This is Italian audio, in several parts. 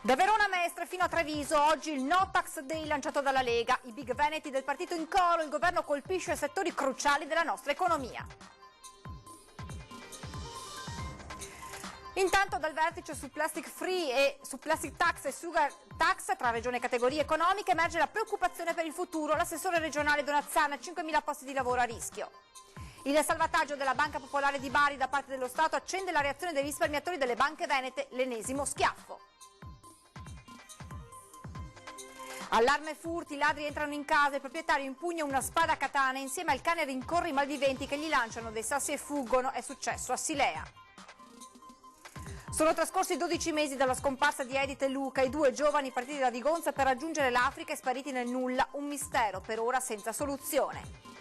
Da Verona a Mestre fino a Treviso, oggi il No Tax Day lanciato dalla Lega. I big veneti del partito in coro, il governo colpisce settori cruciali della nostra economia. Intanto dal vertice su plastic free e su plastic tax e sugar tax tra regioni e categorie economiche emerge la preoccupazione per il futuro. L'assessore regionale Donazzana, 5.000 posti di lavoro a rischio. Il salvataggio della Banca Popolare di Bari da parte dello Stato accende la reazione dei risparmiatori delle banche venete, l'ennesimo schiaffo. Allarme furti, i ladri entrano in casa, il proprietario impugna una spada a katana, insieme al cane rincorre i malviventi che gli lanciano dei sassi e fuggono, è successo a Silea. Sono trascorsi 12 mesi dalla scomparsa di Edith e Luca, i due giovani partiti da Vigonza per raggiungere l'Africa e spariti nel nulla, un mistero per ora senza soluzione.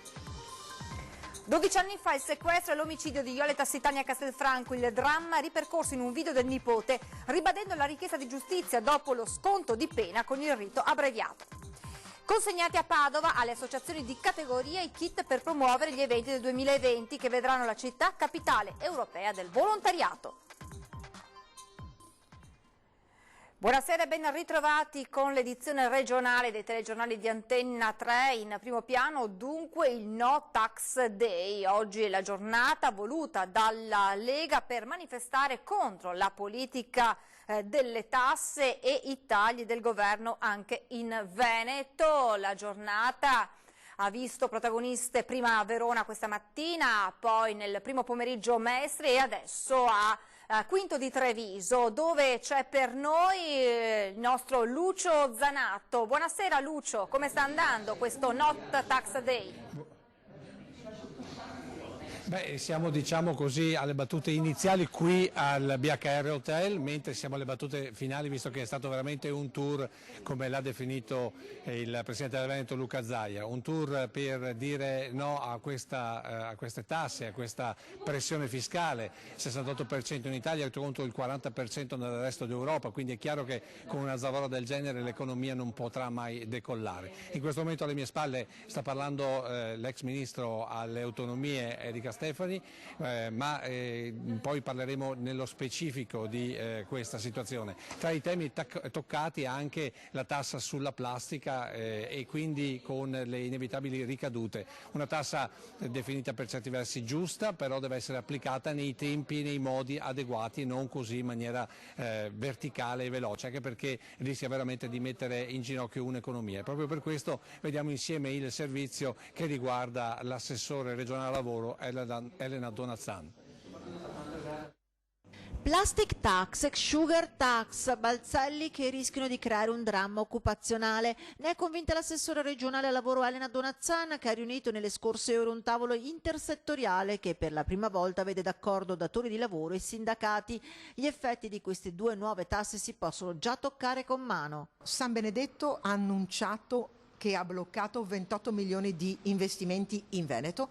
12 anni fa il sequestro e l'omicidio di Iole Tassitani a Castelfranco, il dramma ripercorso in un video del nipote, ribadendo la richiesta di giustizia dopo lo sconto di pena con il rito abbreviato. Consegnati a Padova alle associazioni di categoria i kit per promuovere gli eventi del 2020 che vedranno la città capitale europea del volontariato. Buonasera e ben ritrovati con l'edizione regionale dei telegiornali di Antenna 3. In primo piano dunque il No Tax Day. Oggi è la giornata voluta dalla Lega per manifestare contro la politica delle tasse e i tagli del governo anche in Veneto. La giornata ha visto protagoniste prima a Verona questa mattina, poi nel primo pomeriggio Mestre e adesso a Quinto di Treviso, dove c'è per noi il nostro Lucio Zanatto. Buonasera Lucio, come sta andando questo Not Tax Day? Beh, siamo diciamo così alle battute iniziali qui al BHR Hotel, mentre siamo alle battute finali, visto che è stato veramente un tour, come l'ha definito il Presidente del Veneto Luca Zaia, un tour per dire no a queste tasse, a questa pressione fiscale, 68% in Italia contro il 40% nel resto d'Europa, quindi è chiaro che con una zavorra del genere l'economia non potrà mai decollare. In questo momento alle mie spalle sta parlando l'ex Ministro alle Autonomie Erika Stefani, ma poi parleremo nello specifico di questa situazione. Tra i temi toccati anche la tassa sulla plastica e quindi con le inevitabili ricadute. Una tassa definita per certi versi giusta, però deve essere applicata nei tempi e nei modi adeguati, non così in maniera verticale e veloce, anche perché rischia veramente di mettere in ginocchio un'economia. E proprio per questo vediamo insieme il servizio che riguarda l'assessore regionale al lavoro Elena Donazzan. Plastic tax, sugar tax, balzelli che rischiano di creare un dramma occupazionale. Ne è convinta l'assessore regionale al lavoro Elena Donazzan, che ha riunito nelle scorse ore un tavolo intersettoriale che per la prima volta vede d'accordo datori di lavoro e sindacati. Gli effetti di queste due nuove tasse si possono già toccare con mano. San Benedetto ha annunciato che ha bloccato 28 milioni di investimenti in Veneto.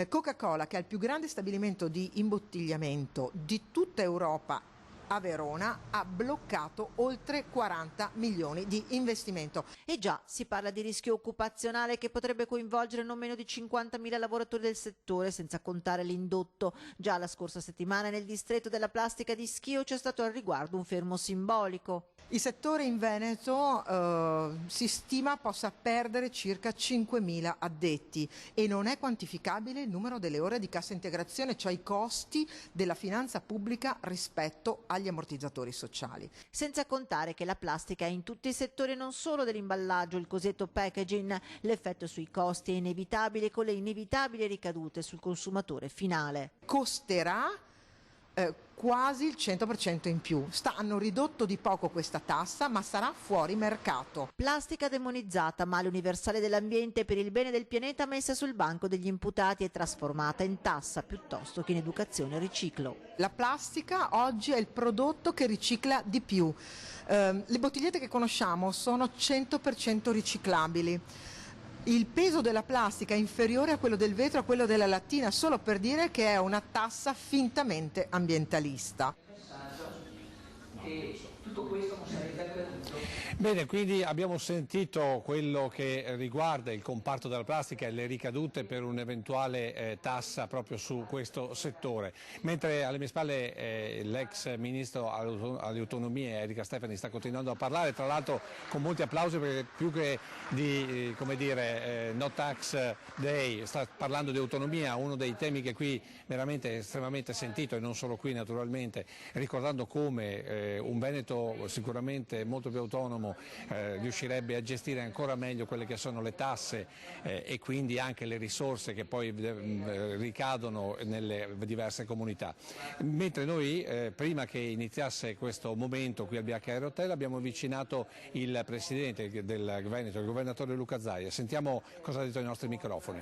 Coca-Cola, che è il più grande stabilimento di imbottigliamento di tutta Europa a Verona, ha bloccato oltre 40 milioni di investimento. E già si parla di rischio occupazionale che potrebbe coinvolgere non meno di 50.000 lavoratori del settore, senza contare l'indotto. Già la scorsa settimana nel distretto della plastica di Schio c'è stato al riguardo un fermo simbolico. Il settore in Veneto si stima possa perdere circa 5.000 addetti e non è quantificabile il numero delle ore di cassa integrazione, cioè i costi della finanza pubblica rispetto agli ammortizzatori sociali. Senza contare che la plastica è in tutti i settori, non solo dell'imballaggio, il cosiddetto packaging. L'effetto sui costi è inevitabile, con le inevitabili ricadute sul consumatore finale. Costerà quasi il 100% in più. Hanno ridotto di poco questa tassa, ma sarà fuori mercato. Plastica demonizzata, male universale dell'ambiente per il bene del pianeta, messa sul banco degli imputati e trasformata in tassa piuttosto che in educazione e riciclo. La plastica oggi è il prodotto che ricicla di più. Le bottigliette che conosciamo sono 100% riciclabili. Il peso della plastica è inferiore a quello del vetro, a quello della lattina, solo per dire che è una tassa fintamente ambientalista. Bene, quindi abbiamo sentito quello che riguarda il comparto della plastica e le ricadute per un'eventuale tassa proprio su questo settore, mentre alle mie spalle l'ex ministro alle autonomie Erika Stefani sta continuando a parlare, tra l'altro con molti applausi, perché più che di no tax day sta parlando di autonomia, uno dei temi che qui veramente è estremamente sentito, e non solo qui naturalmente, ricordando come un Veneto sicuramente molto più autonomo riuscirebbe a gestire ancora meglio quelle che sono le tasse e quindi anche le risorse che poi ricadono nelle diverse comunità. Mentre noi prima che iniziasse questo momento qui al BHR Hotel abbiamo avvicinato il presidente del Veneto, il governatore Luca Zaia. Sentiamo cosa ha detto ai nostri microfoni.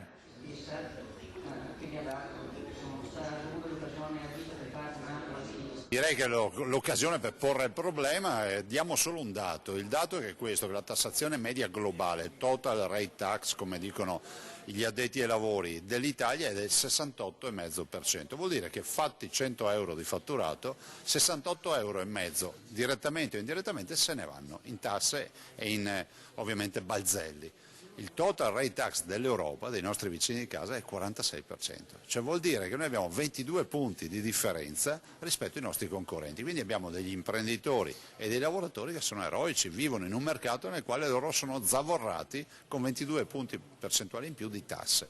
Direi che l'occasione per porre il problema diamo solo un dato, il dato è questo, che la tassazione media globale, total rate tax come dicono gli addetti ai lavori dell'Italia, è del 68,5%, vuol dire che fatti 100 euro di fatturato, 68,5 euro direttamente o indirettamente se ne vanno in tasse e in ovviamente balzelli. Il total rate tax dell'Europa, dei nostri vicini di casa, è il 46%, cioè vuol dire che noi abbiamo 22 punti di differenza rispetto ai nostri concorrenti, quindi abbiamo degli imprenditori e dei lavoratori che sono eroici, vivono in un mercato nel quale loro sono zavorrati con 22 punti percentuali in più di tasse.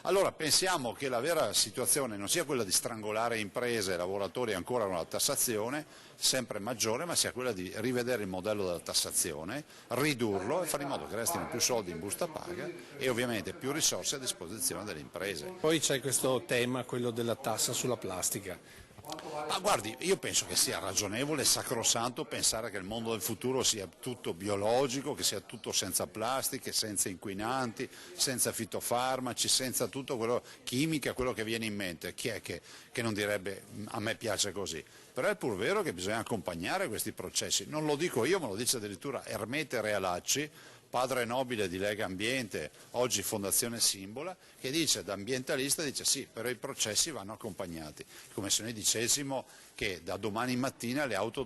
Allora pensiamo che la vera situazione non sia quella di strangolare imprese e lavoratori ancora con la tassazione sempre maggiore, ma sia quella di rivedere il modello della tassazione, ridurlo e fare in modo che restino più soldi in busta paga e ovviamente più risorse a disposizione delle imprese. Poi c'è questo tema, quello della tassa sulla plastica. Ma guardi, io penso che sia ragionevole e sacrosanto pensare che il mondo del futuro sia tutto biologico, che sia tutto senza plastiche, senza inquinanti, senza fitofarmaci, senza tutto quello chimica, quello che viene in mente. Chi è che non direbbe a me piace così? Però è pur vero che bisogna accompagnare questi processi. Non lo dico io, ma lo dice addirittura Ermete Realacci, padre nobile di Lega Ambiente, oggi Fondazione Simbola, che dice, da ambientalista, dice sì, però i processi vanno accompagnati, come se noi dicessimo che da domani mattina le auto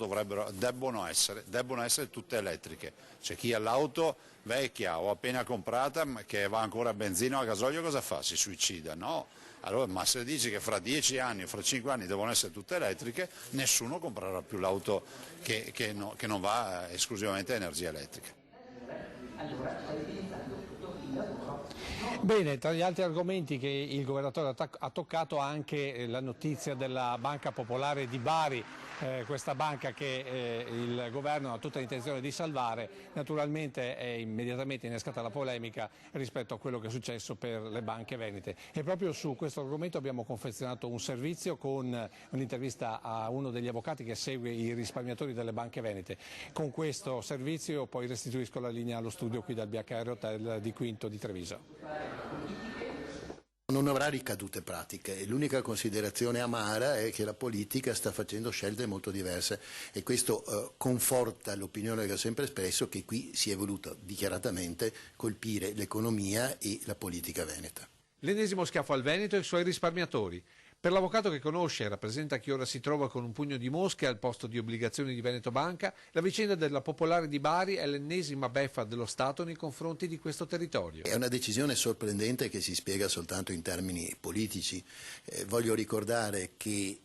debbono essere tutte elettriche. C'è chi ha l'auto vecchia o appena comprata che va ancora a benzina o a gasolio, cosa fa? Si suicida? No. Allora, ma se dici che fra 10 anni o fra 5 anni devono essere tutte elettriche, nessuno comprerà più l'auto che non va esclusivamente a energia elettrica. Bene, tra gli altri argomenti che il governatore ha toccato anche la notizia della Banca Popolare di Bari, questa banca che il governo ha tutta l'intenzione di salvare. Naturalmente è immediatamente innescata la polemica rispetto a quello che è successo per le banche venete, e proprio su questo argomento abbiamo confezionato un servizio con un'intervista a uno degli avvocati che segue i risparmiatori delle banche venete. Con questo servizio poi restituisco la linea allo studio qui dal BHR Hotel di Quinto di Treviso. Non avrà ricadute pratiche e l'unica considerazione amara è che la politica sta facendo scelte molto diverse e questo conforta l'opinione che ho sempre espresso, che qui si è voluto dichiaratamente colpire l'economia e la politica veneta. L'ennesimo schiaffo al Veneto e ai suoi risparmiatori. Per l'avvocato che conosce e rappresenta chi ora si trova con un pugno di mosche al posto di obbligazioni di Veneto Banca, la vicenda della Popolare di Bari è l'ennesima beffa dello Stato nei confronti di questo territorio. È una decisione sorprendente che si spiega soltanto in termini politici. Voglio ricordare che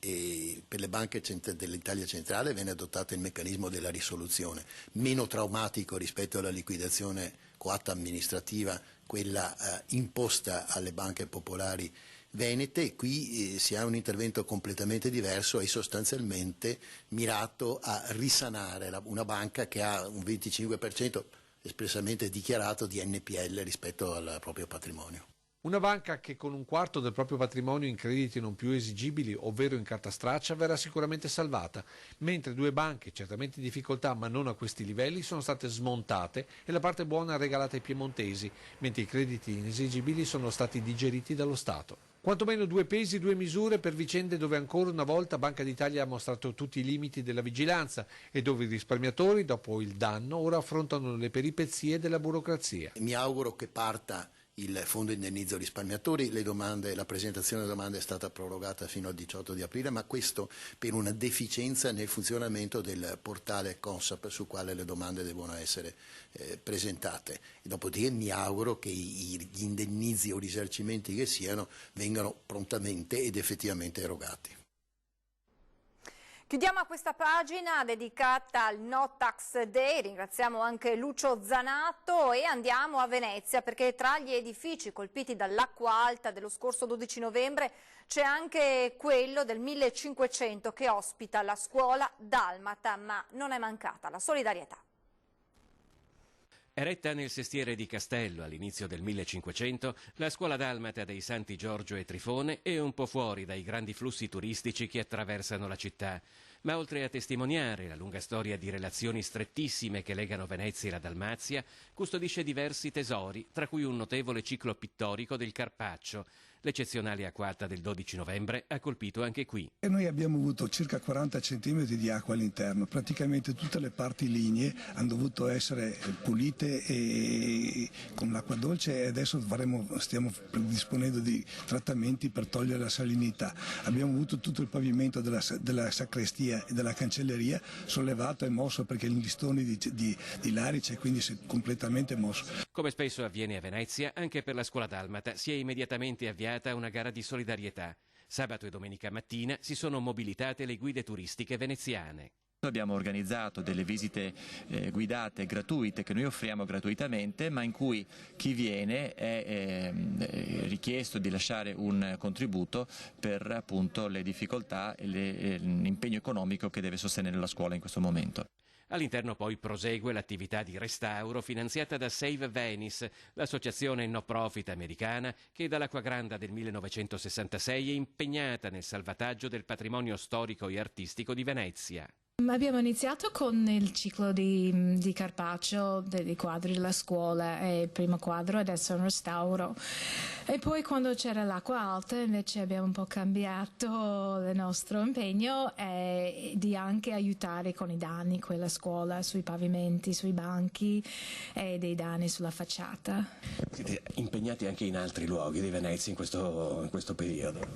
per le banche dell'Italia centrale venne adottato il meccanismo della risoluzione, meno traumatico rispetto alla liquidazione coatta amministrativa, quella imposta alle banche popolari venete. Qui si ha un intervento completamente diverso e sostanzialmente mirato a risanare una banca che ha un 25% espressamente dichiarato di NPL rispetto al proprio patrimonio. Una banca che con un quarto del proprio patrimonio in crediti non più esigibili, ovvero in carta straccia, verrà sicuramente salvata, mentre due banche, certamente in difficoltà ma non a questi livelli, sono state smontate e la parte buona regalata ai piemontesi, mentre i crediti inesigibili sono stati digeriti dallo Stato. Quantomeno due pesi, due misure per vicende dove ancora una volta Banca d'Italia ha mostrato tutti i limiti della vigilanza e dove i risparmiatori, dopo il danno, ora affrontano le peripezie della burocrazia. Mi auguro che parta il fondo indennizzo risparmiatori, la presentazione delle domande è stata prorogata fino al 18 di aprile, ma questo per una deficienza nel funzionamento del portale Consap su quale le domande devono essere presentate. E dopodiché mi auguro che gli indennizzi o risarcimenti che siano vengano prontamente ed effettivamente erogati. Chiudiamo questa pagina dedicata al No Tax Day, ringraziamo anche Lucio Zanato e andiamo a Venezia perché tra gli edifici colpiti dall'acqua alta dello scorso 12 novembre c'è anche quello del 1500 che ospita la scuola dalmata, ma non è mancata la solidarietà. Eretta nel sestiere di Castello all'inizio del 1500, la scuola dalmata dei Santi Giorgio e Trifone è un po' fuori dai grandi flussi turistici che attraversano la città, ma oltre a testimoniare la lunga storia di relazioni strettissime che legano Venezia e la Dalmazia, custodisce diversi tesori, tra cui un notevole ciclo pittorico del Carpaccio. L'eccezionale acquatta del 12 novembre ha colpito anche qui. E noi abbiamo avuto circa 40 cm di acqua all'interno, praticamente tutte le parti lignee hanno dovuto essere pulite e con l'acqua dolce e adesso stiamo predisponendo dei trattamenti per togliere la salinità. Abbiamo avuto tutto il pavimento della sacrestia e della cancelleria sollevato e mosso perché gli listoni di larice, quindi si è completamente mosso. Come spesso avviene a Venezia, anche per la scuola dalmata si è immediatamente avviata una gara di solidarietà. Sabato e domenica mattina si sono mobilitate le guide turistiche veneziane. Abbiamo organizzato delle visite guidate gratuite che noi offriamo gratuitamente, ma in cui chi viene è richiesto di lasciare un contributo per appunto le difficoltà e l'impegno economico che deve sostenere la scuola in questo momento. All'interno poi prosegue l'attività di restauro finanziata da Save Venice, l'associazione no profit americana che dall'Acqua Granda del 1966 è impegnata nel salvataggio del patrimonio storico e artistico di Venezia. Abbiamo iniziato con il ciclo di Carpaccio, dei quadri della scuola, e il primo quadro adesso è un restauro. E poi quando c'era l'acqua alta invece abbiamo un po' cambiato il nostro impegno di anche aiutare con i danni quella scuola, sui pavimenti, sui banchi e dei danni sulla facciata. Siete impegnati anche in altri luoghi di Venezia in questo periodo?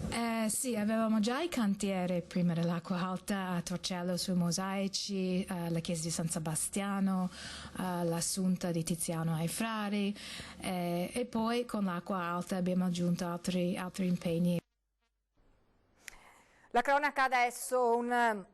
Sì, avevamo già i cantieri prima dell'acqua alta a Torcello sui mosaici, la chiesa di San Sebastiano, l'assunta di Tiziano ai Frari e poi con l'acqua alta abbiamo aggiunto altri impegni. La cronaca adesso, un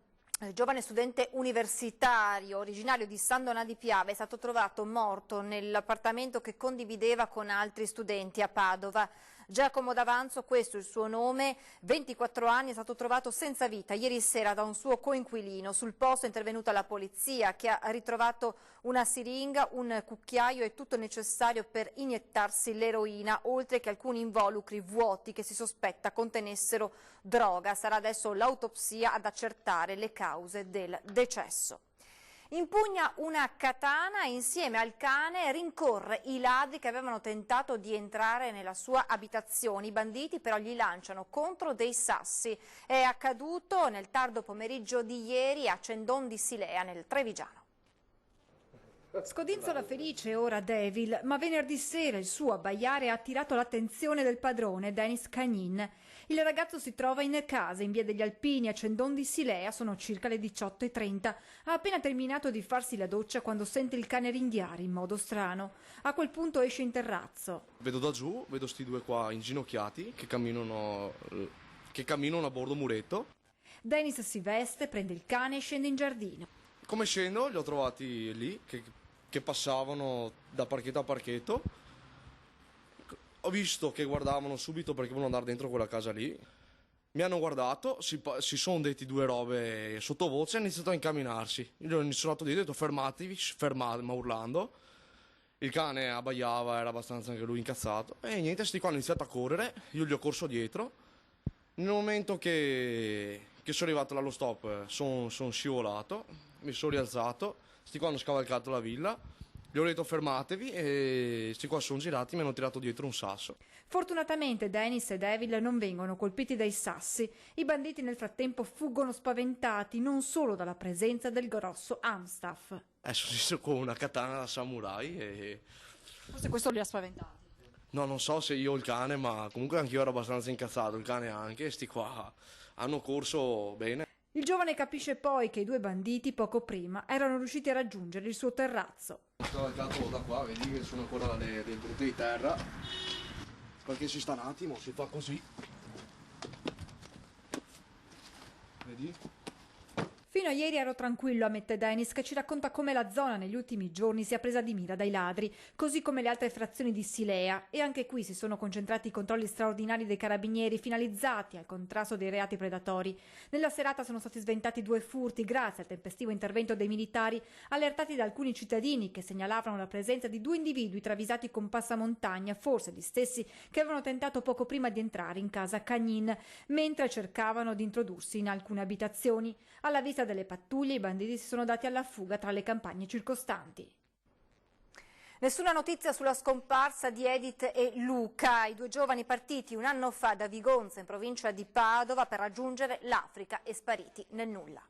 giovane studente universitario originario di San Donà di Piave è stato trovato morto nell'appartamento che condivideva con altri studenti a Padova. Giacomo D'Avanzo, questo è il suo nome, 24 anni, è stato trovato senza vita ieri sera da un suo coinquilino. Sul posto è intervenuta la polizia che ha ritrovato una siringa, un cucchiaio e tutto il necessario per iniettarsi l'eroina, oltre che alcuni involucri vuoti che si sospetta contenessero droga. Sarà adesso l'autopsia ad accertare le cause del decesso. Impugna una katana e insieme al cane rincorre i ladri che avevano tentato di entrare nella sua abitazione. I banditi però gli lanciano contro dei sassi. È accaduto nel tardo pomeriggio di ieri a Cendon di Silea, nel Trevigiano. Scodinzola felice ora Devil, ma venerdì sera il suo abbaiare ha attirato l'attenzione del padrone, Denis Cagnin. Il ragazzo si trova in casa in via degli Alpini a Cendon di Silea, sono circa le 18:30. Ha appena terminato di farsi la doccia quando sente il cane ringhiare in modo strano. A quel punto esce in terrazzo. Vedo da giù, vedo sti due qua inginocchiati che camminano a bordo muretto. Denis si veste, prende il cane e scende in giardino. Come scendo li ho trovati lì che passavano da parchetto a parchetto. Ho visto che guardavano subito perché volevano andare dentro quella casa lì. Mi hanno guardato, si sono detti due robe sottovoce e hanno iniziato a incamminarsi. Io gli ho iniziato a dire, ho detto fermatevi, ma urlando. Il cane abbaiava, era abbastanza anche lui incazzato. E niente, sti qua hanno iniziato a correre, io gli ho corso dietro. Nel momento che sono arrivato allo stop sono scivolato, mi sono rialzato, sti qua hanno scavalcato la villa. Gli ho detto fermatevi e questi qua sono girati e mi hanno tirato dietro un sasso. Fortunatamente Denis e Devil non vengono colpiti dai sassi. I banditi nel frattempo fuggono spaventati non solo dalla presenza del grosso Amstaff. Sono con una katana da samurai e... Forse questo li ha spaventati. No, non so se io o il cane, ma comunque anch'io ero abbastanza incazzato, il cane anche, e sti qua hanno corso bene. Il giovane capisce poi che i due banditi poco prima erano riusciti a raggiungere il suo terrazzo. Sto alzato da qua, vedi che sono ancora le brutte di terra, perché si sta un attimo, si fa così. Vedi? Fino a ieri ero tranquillo, ammette Denis, che ci racconta come la zona negli ultimi giorni sia presa di mira dai ladri, così come le altre frazioni di Silea, e anche qui si sono concentrati i controlli straordinari dei carabinieri finalizzati al contrasto dei reati predatori. Nella serata sono stati sventati 2 furti grazie al tempestivo intervento dei militari, allertati da alcuni cittadini che segnalavano la presenza di 2 individui travisati con passamontagna, forse gli stessi che avevano tentato poco prima di entrare in casa Cagnin, mentre cercavano di introdursi in alcune abitazioni. Alla vista delle pattuglie i banditi si sono dati alla fuga tra le campagne circostanti. Nessuna notizia sulla scomparsa di Edith e Luca, i 2 giovani partiti un anno fa da Vigonza in provincia di Padova per raggiungere l'Africa e spariti nel nulla.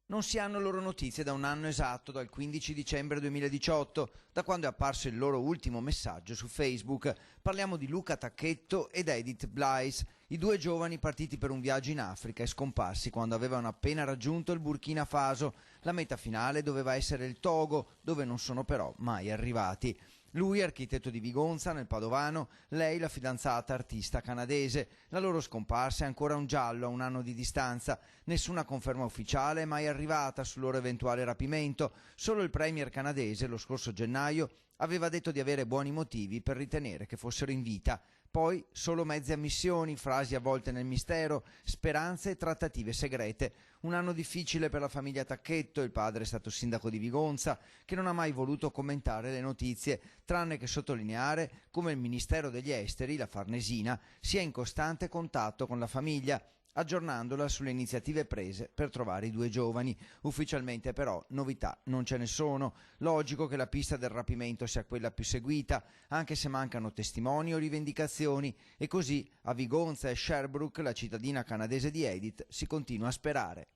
Non si hanno loro notizie da un anno esatto, dal 15 dicembre 2018, da quando è apparso il loro ultimo messaggio su Facebook. Parliamo di Luca Tacchetto ed Edith Blaise, i 2 giovani partiti per un viaggio in Africa e scomparsi quando avevano appena raggiunto il Burkina Faso. La meta finale doveva essere il Togo, dove non sono però mai arrivati. Lui, architetto di Vigonza, nel Padovano, lei, la fidanzata artista canadese. La loro scomparsa è ancora un giallo a un anno di distanza. Nessuna conferma ufficiale è mai arrivata sul loro eventuale rapimento. Solo il premier canadese, lo scorso gennaio, aveva detto di avere buoni motivi per ritenere che fossero in vita. Poi solo mezze ammissioni, frasi avvolte nel mistero, speranze e trattative segrete. Un anno difficile per la famiglia Tacchetto, il padre è stato sindaco di Vigonza, che non ha mai voluto commentare le notizie, tranne che sottolineare come il Ministero degli Esteri, la Farnesina, sia in costante contatto con la famiglia, aggiornandola sulle iniziative prese per trovare i 2 giovani. Ufficialmente però novità non ce ne sono. Logico che la pista del rapimento sia quella più seguita, anche se mancano testimoni o rivendicazioni, e così a Vigonza e Sherbrooke, la cittadina canadese di Edith, si continua a sperare.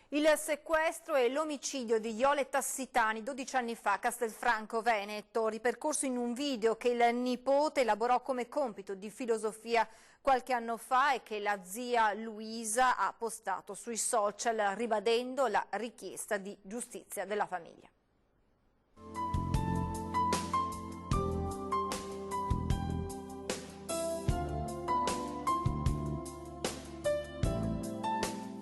Il sequestro e l'omicidio di Jole Tassitani 12 anni fa a Castelfranco Veneto, ripercorso in un video che il nipote elaborò come compito di filosofia qualche anno fa e che la zia Luisa ha postato sui social ribadendo la richiesta di giustizia della famiglia.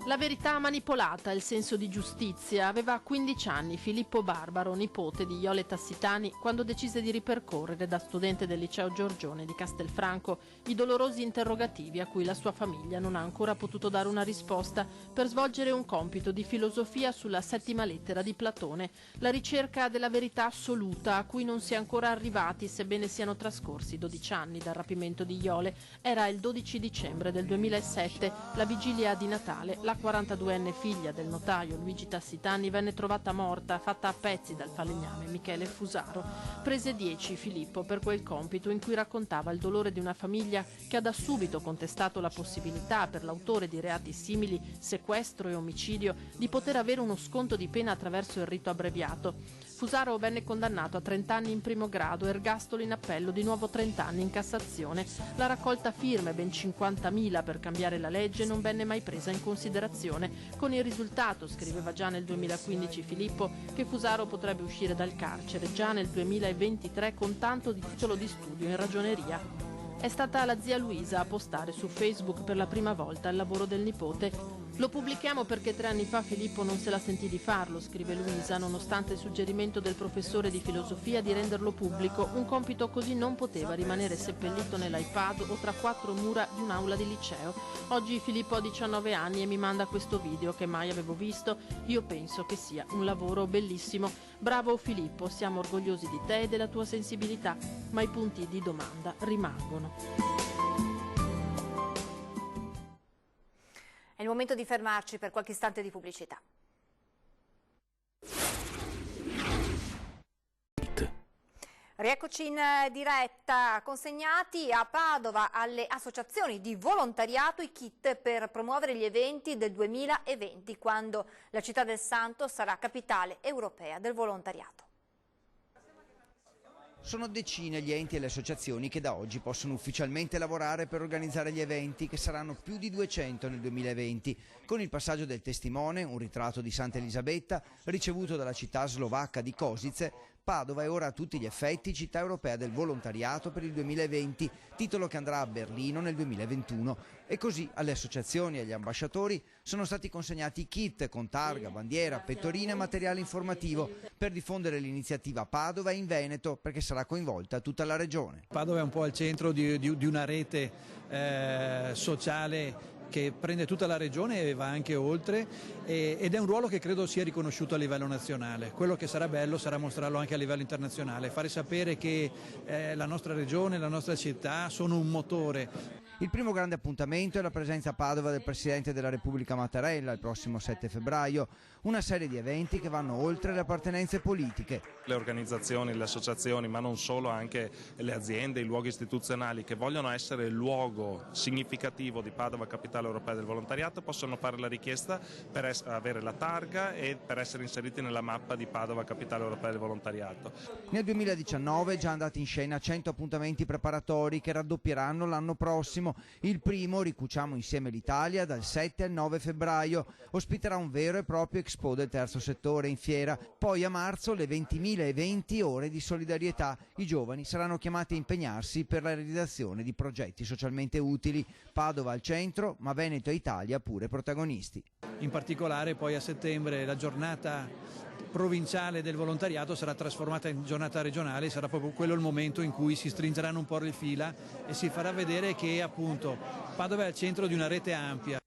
La verità manipolata, il senso di giustizia. Aveva 15 anni Filippo Barbaro, nipote di Jole Tassitani, quando decise di ripercorrere da studente del liceo Giorgione di Castelfranco i dolorosi interrogativi a cui la sua famiglia non ha ancora potuto dare una risposta per svolgere un compito di filosofia sulla 7ª lettera di Platone, la ricerca della verità assoluta a cui non si è ancora arrivati sebbene siano trascorsi 12 anni dal rapimento di Jole. Era il 12 dicembre del 2007, la vigilia di Natale. La 42enne figlia del notaio Luigi Tassitani venne trovata morta, fatta a pezzi dal falegname Michele Fusaro. Prese 10 Filippo per quel compito in cui raccontava il dolore di una famiglia che ha da subito contestato la possibilità per l'autore di reati simili, sequestro e omicidio, di poter avere uno sconto di pena attraverso il rito abbreviato. Fusaro venne condannato a 30 anni in primo grado, ergastolo in appello, di nuovo 30 anni in Cassazione. La raccolta firme, ben 50.000 per cambiare la legge, non venne mai presa in considerazione, con il risultato, scriveva già nel 2015 Filippo, che Fusaro potrebbe uscire dal carcere già nel 2023 con tanto di titolo di studio in ragioneria. È stata la zia Luisa a postare su Facebook per la prima volta il lavoro del nipote. Lo pubblichiamo perché 3 anni fa Filippo non se la sentì di farlo, scrive Luisa, nonostante il suggerimento del professore di filosofia di renderlo pubblico. Un compito così non poteva rimanere seppellito nell'iPad o tra 4 mura di un'aula di liceo. Oggi Filippo ha 19 anni e mi manda questo video che mai avevo visto. Io penso che sia un lavoro bellissimo. Bravo Filippo, siamo orgogliosi di te e della tua sensibilità, ma i punti di domanda rimangono. È il momento di fermarci per qualche istante di pubblicità. Rieccoci in diretta, consegnati a Padova alle associazioni di volontariato i kit per promuovere gli eventi del 2020, quando la città del Santo sarà capitale europea del volontariato. Sono decine gli enti e le associazioni che da oggi possono ufficialmente lavorare per organizzare gli eventi, che saranno più di 200 nel 2020. Con il passaggio del testimone, un ritratto di Santa Elisabetta, ricevuto dalla città slovacca di Košice, Padova è ora a tutti gli effetti città europea del volontariato per il 2020, titolo che andrà a Berlino nel 2021. E così alle associazioni e agli ambasciatori sono stati consegnati kit con targa, bandiera, pettorina e materiale informativo per diffondere l'iniziativa a Padova e in Veneto, perché sarà coinvolta tutta la regione. Padova è un po' al centro di una rete sociale che prende tutta la regione e va anche oltre, ed è un ruolo che credo sia riconosciuto a livello nazionale. Quello che sarà bello sarà mostrarlo anche a livello internazionale, fare sapere che la nostra regione, la nostra città sono un motore. Il primo grande appuntamento è la presenza a Padova del Presidente della Repubblica Mattarella il prossimo 7 febbraio, una serie di eventi che vanno oltre le appartenenze politiche. Le organizzazioni, le associazioni, ma non solo, anche le aziende, i luoghi istituzionali che vogliono essere il luogo significativo di Padova, capitale europea del volontariato, possono fare la richiesta per avere la targa e per essere inseriti nella mappa di Padova, capitale europea del volontariato. Nel 2019 è già andati in scena 100 appuntamenti preparatori che raddoppieranno l'anno prossimo. Il primo, Ricuciamo insieme l'Italia, dal 7 al 9 febbraio, ospiterà un vero e proprio Expo del terzo settore in fiera. Poi a marzo le 20.020 ore di solidarietà. I giovani saranno chiamati a impegnarsi per la realizzazione di progetti socialmente utili. Padova al centro, ma Veneto e Italia pure protagonisti. In particolare poi a settembre la giornata provinciale del volontariato sarà trasformata in giornata regionale, sarà proprio quello il momento in cui si stringeranno un po' le fila e si farà vedere che appunto Padova è al centro di una rete ampia.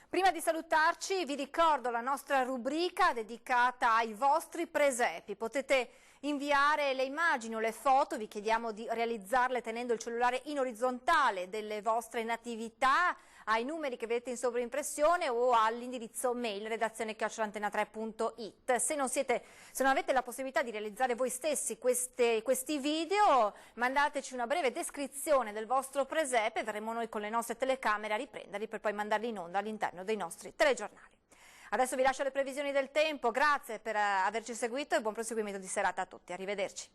Prima di salutarci vi ricordo la nostra rubrica dedicata ai vostri presepi. Potete inviare le immagini o le foto, vi chiediamo di realizzarle tenendo il cellulare in orizzontale, delle vostre natività ai numeri che vedete in sovraimpressione o all'indirizzo mail redazione@antena3.it. Se non avete la possibilità di realizzare voi stessi questi video, mandateci una breve descrizione del vostro presepe, verremo noi con le nostre telecamere a riprenderli per poi mandarli in onda all'interno dei nostri telegiornali. Adesso vi lascio le previsioni del tempo, grazie per averci seguito e buon proseguimento di serata a tutti, arrivederci.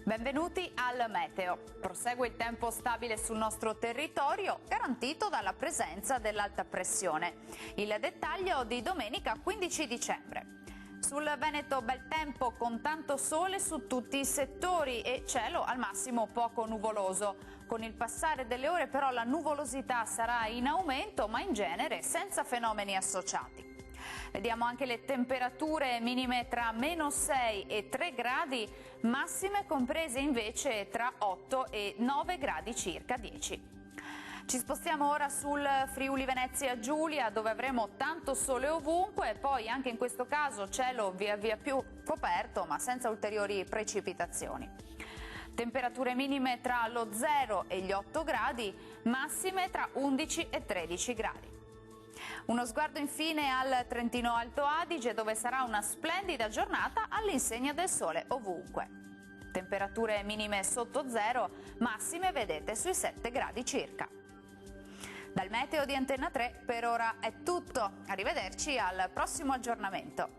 Benvenuti al Meteo. Prosegue il tempo stabile sul nostro territorio, garantito dalla presenza dell'alta pressione. Il dettaglio di domenica 15 dicembre. Sul Veneto bel tempo con tanto sole su tutti i settori e cielo al massimo poco nuvoloso. Con il passare delle ore però la nuvolosità sarà in aumento, ma in genere senza fenomeni associati. Vediamo anche le temperature minime tra -6 e 3 gradi, massime comprese invece tra 8 e 9 gradi circa 10. Ci spostiamo ora sul Friuli Venezia Giulia, dove avremo tanto sole ovunque, poi anche in questo caso cielo via via più coperto ma senza ulteriori precipitazioni. Temperature minime tra lo 0 e gli 8 gradi, massime tra 11 e 13 gradi. Uno sguardo infine al Trentino Alto Adige, dove sarà una splendida giornata all'insegna del sole ovunque. Temperature minime sotto zero, massime vedete sui 7 gradi circa. Dal meteo di Antena 3 per ora è tutto, arrivederci al prossimo aggiornamento.